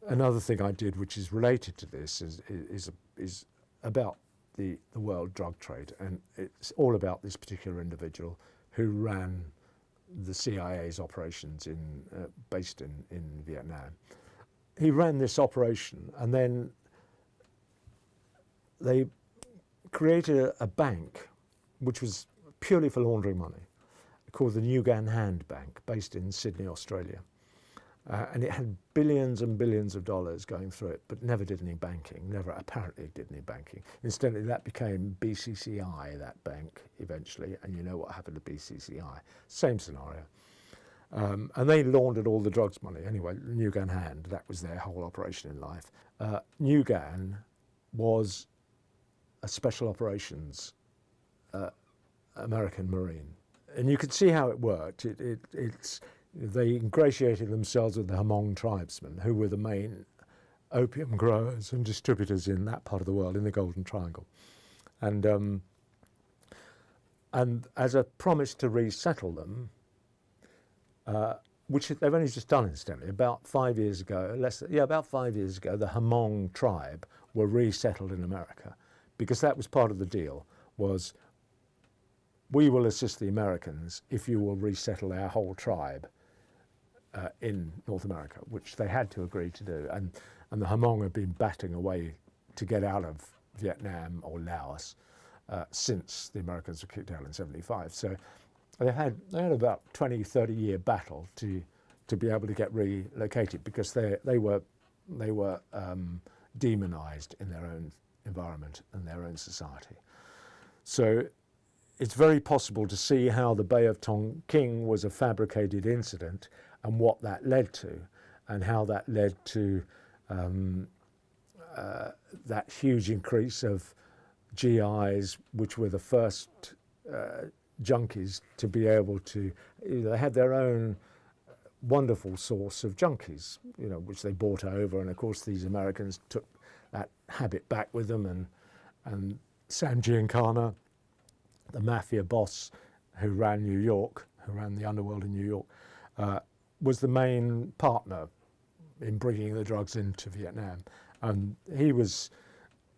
another thing I did, which is related to this, is about the world drug trade, and it's all about this particular individual who ran the CIA's operations based in Vietnam. He ran this operation, and then they created a bank which was purely for laundering money, called the Nguyen Hand Bank, based in Sydney, Australia. And it had billions and billions of dollars going through it, but never did any banking, never apparently did any banking. Incidentally, that became BCCI, that bank, eventually, and you know what happened to BCCI. Same scenario. And they laundered all the drugs money. Anyway, Nguyen Hand, that was their whole operation in life. Nguyen was a special operations American Marine. And you could see how it worked. They ingratiated themselves with the Hmong tribesmen, who were the main opium growers and distributors in that part of the world, in the Golden Triangle. And as a promise to resettle them, which they've only just done, incidentally, about 5 years ago, about 5 years ago, the Hmong tribe were resettled in America, because that was part of the deal, was we will assist the Americans if you will resettle our whole tribe in North America, which they had to agree to do. And the Hmong have been batting away to get out of Vietnam or Laos since the Americans were kicked out in '75. So they had about 20, 30-year battle to be able to get relocated, because they were demonized in their own environment and their own society. So it's very possible to see how the Bay of Tonkin was a fabricated incident, and what that led to, and how that led to that huge increase of GIs, which were the first junkies to be able to, they had their own wonderful source of junkies, which they brought over, and of course these Americans took that habit back with them, and Sam Giancana, the mafia boss who ran New York, who ran the underworld in New York, was the main partner in bringing the drugs into Vietnam. And he was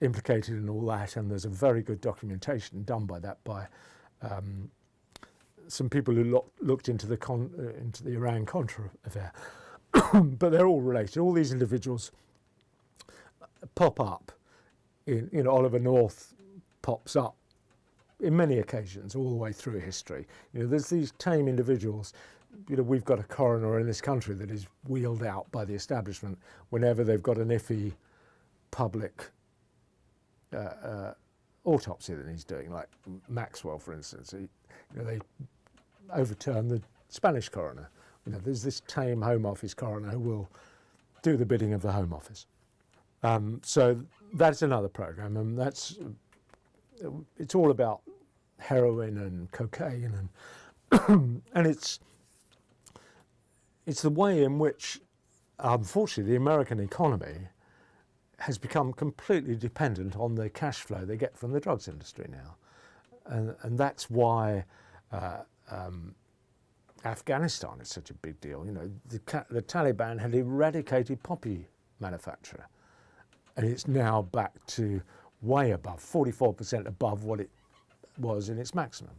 implicated in all that, and there's a very good documentation done by that by some people who looked into the Iran-Contra affair. But they're all related. All these individuals pop up in Oliver North pops up in many occasions all the way through history. There's these tame individuals. We've got a coroner in this country that is wheeled out by the establishment whenever they've got an iffy public autopsy that he's doing, like Maxwell, for instance. They overturn the Spanish coroner. There's this tame Home Office coroner who will do the bidding of the Home Office. So that's another program, and it's all about heroin and cocaine, and it's the way in which, unfortunately, the American economy has become completely dependent on the cash flow they get from the drugs industry now. And that's why Afghanistan is such a big deal. The Taliban had eradicated poppy manufacture, and it's now back to way above, 44% above what it was in its maximum.